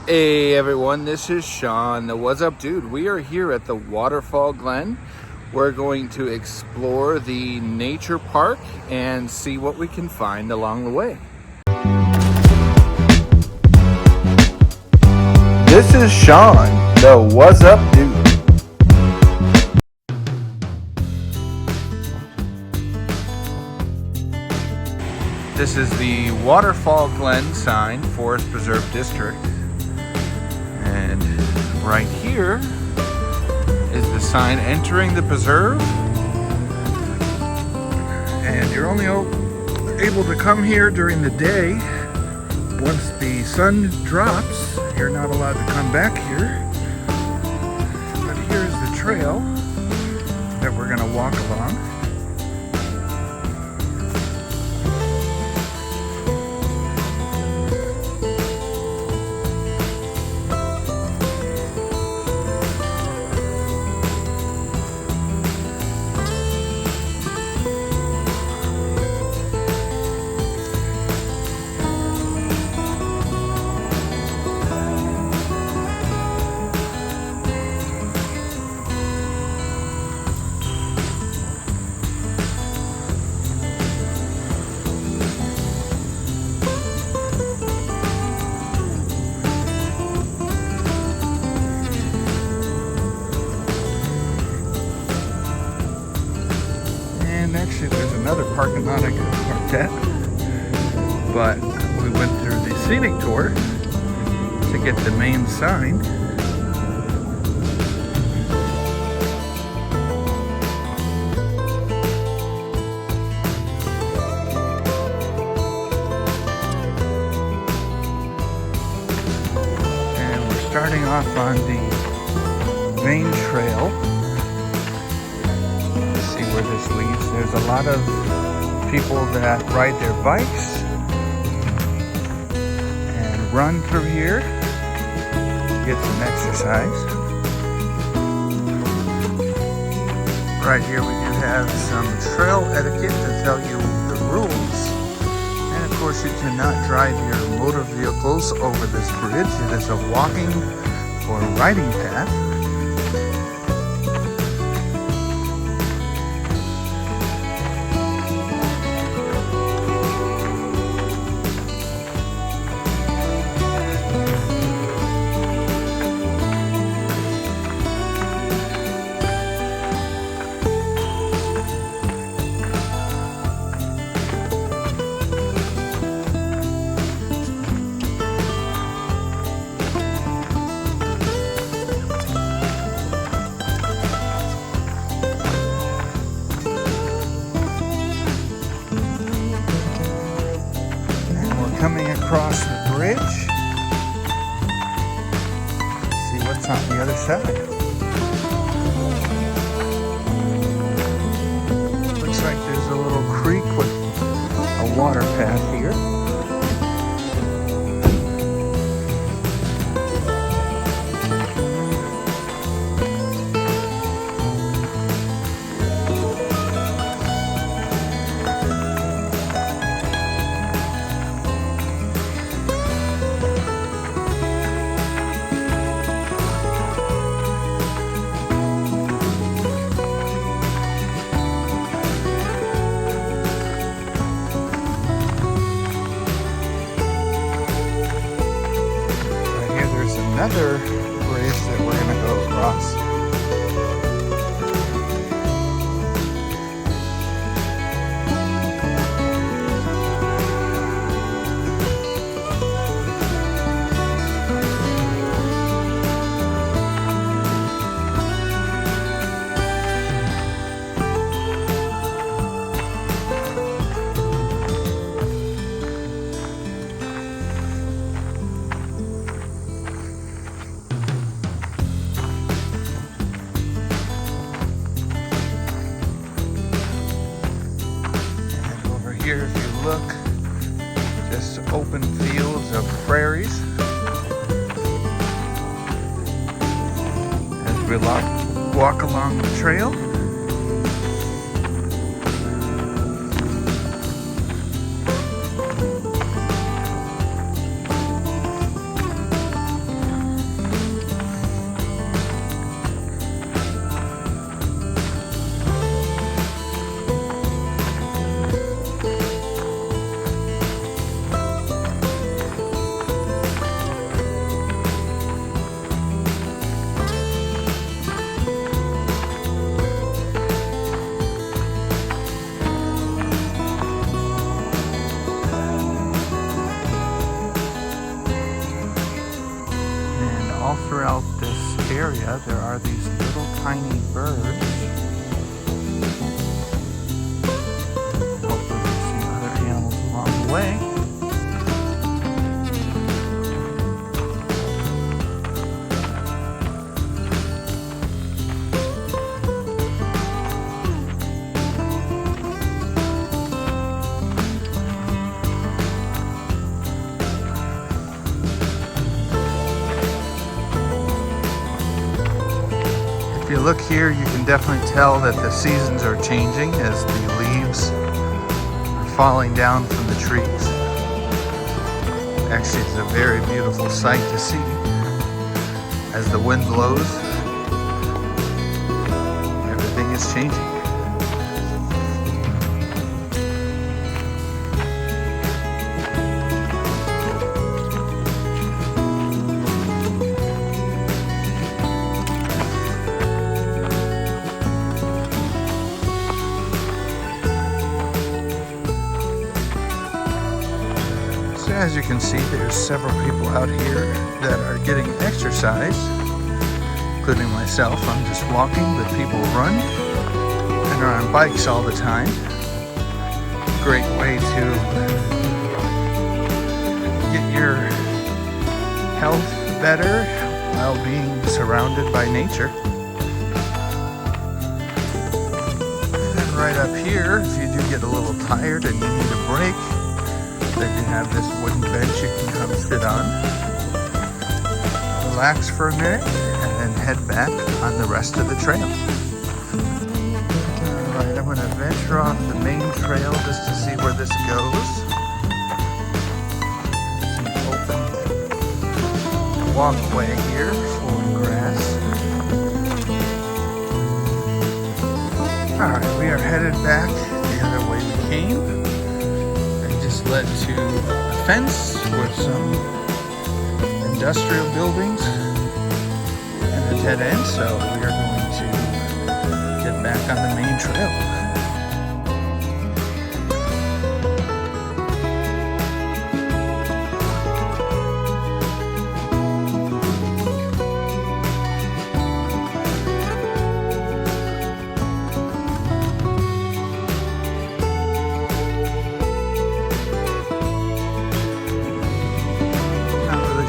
Hey everyone, this is Sean. What's up, dude? We are here at the Waterfall Glen. We're going to explore the nature park and see what we can find along the way. This is Sean, the What's Up Dude. This is the Waterfall Glen sign, Forest Preserve District. And right here is the sign entering the preserve. And you're only able to come here during the day. Once the sun drops, you're not allowed to come back here. But here's the trail that we're going to walk along. Actually, there's another parking lot I could park at, but we went through the scenic tour to get the main sign. And we're starting off on the main trail. Where this leads. There's a lot of people that ride their bikes and run through here, get some exercise. Right here we do have some trail etiquette to tell you the rules. And of course you cannot drive your motor vehicles over this bridge. It is a walking or riding path. Coming across the bridge. Let's see what's on the other side. Looks like there's a little creek with a water path here. Another bridge that we're going to go across. Here, if you look, just open fields of prairies. As we walk along the trail. throughout this area there are these little tiny birds. Hopefully we'll see other animals along the way. If you look here, you can definitely tell that the seasons are changing as the leaves are falling down from the trees. Actually, it's a very beautiful sight to see as the wind blows. Everything is changing. As you can see, there's several people out here that are getting exercise, including myself. I'm just walking, but people run and are on bikes all the time. Great way to get your health better while being surrounded by nature. And right up here, if you do get a little tired and you need a break, then you have this wooden bench you can come sit on, relax for a minute, and then head back on the rest of the trail. Alright, I'm going to venture off the main trail just to see where this goes. Some open walkway here, full of grass. Alright, we are headed back the other way we came. Led to a fence with some industrial buildings and a dead end, so we are going to get back on the main trail.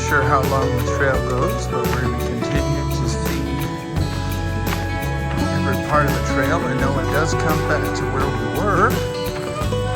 Sure how long the trail goes, but we're going to continue to see every part of the trail. I know it does come back to where we were,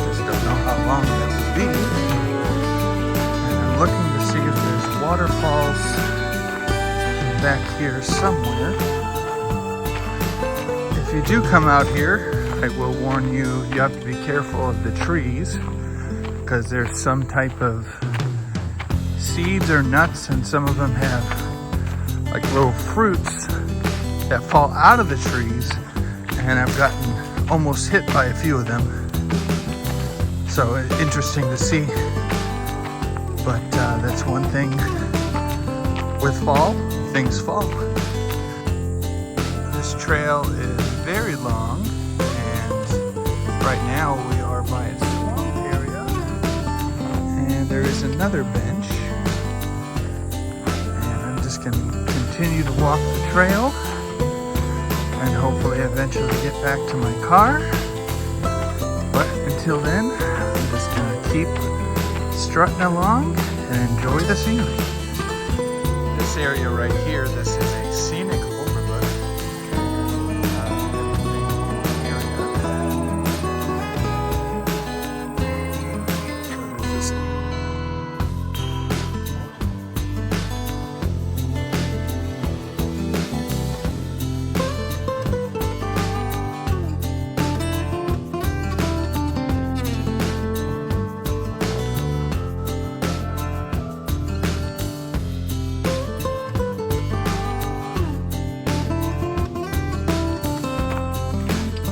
just don't know how long that will be. And I'm looking to see if there's waterfalls back here somewhere. If you do come out here, I will warn you, you have to be careful of the trees because there's some type of seeds or nuts, and some of them have like little fruits that fall out of the trees, and I've gotten almost hit by a few of them. So interesting to see, but that's one thing with fall, things fall. This trail is very long, and right now we are by a swamp area, and there is another bench. Can continue to walk the trail and hopefully eventually get back to my car. But until then, I'm just going to keep strutting along and enjoy the scenery. This area right here, this is a scenic overlook.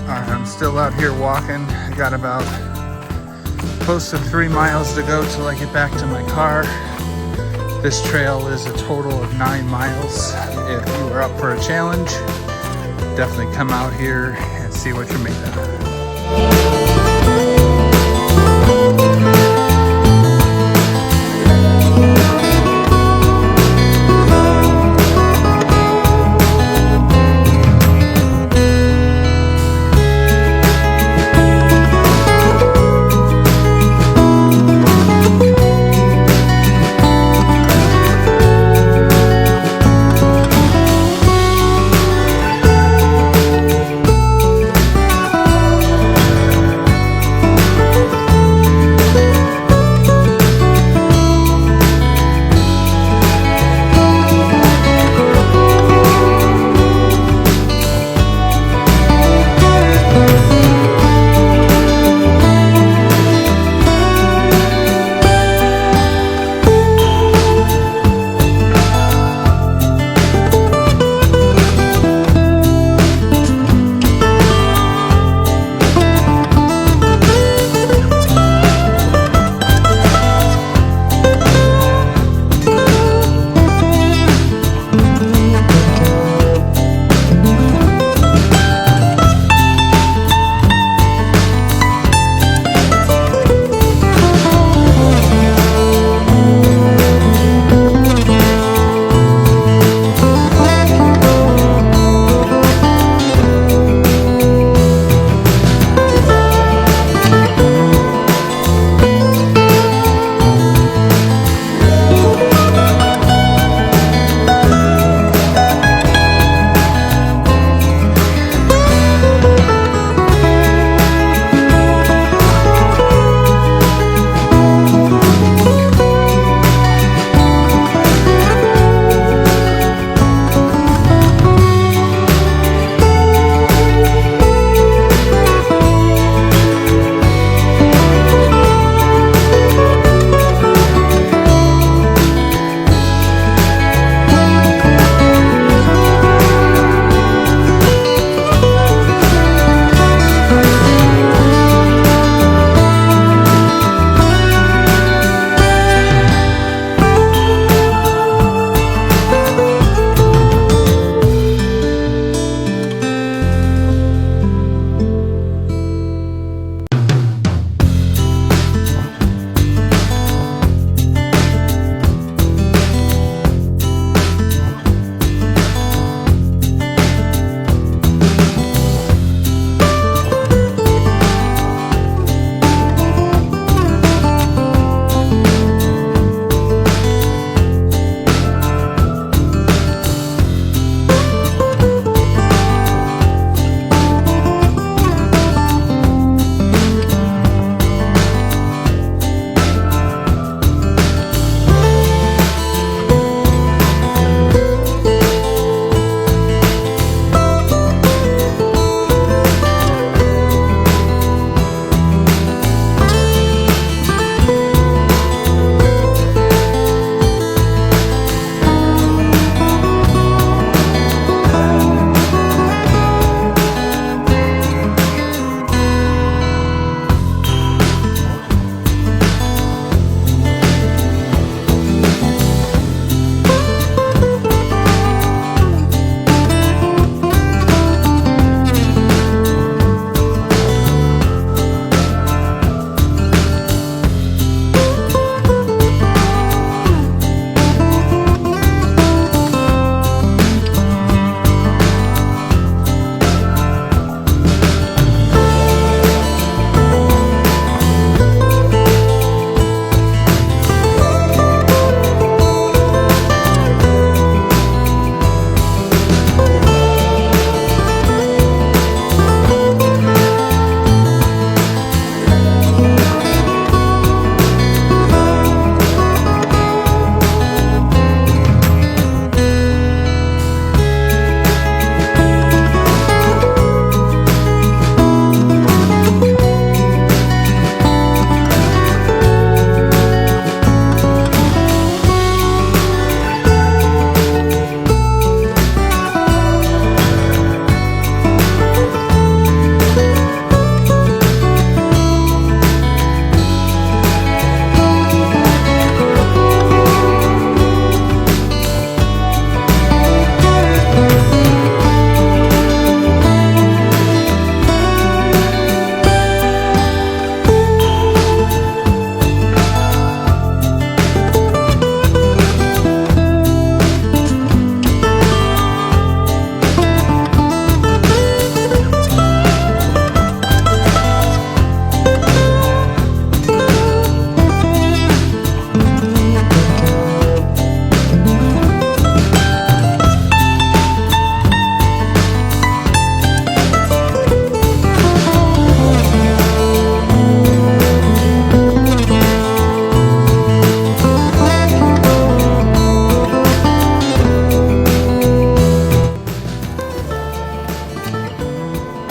I'm still out here walking. I got about close to 3 miles to go till I get back to my car. This trail is a total of 9 miles. If you are up for a challenge, definitely come out here and see what you're made of.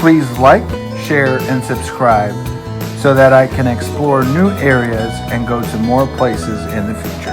Please like, share, and subscribe so that I can explore new areas and go to more places in the future.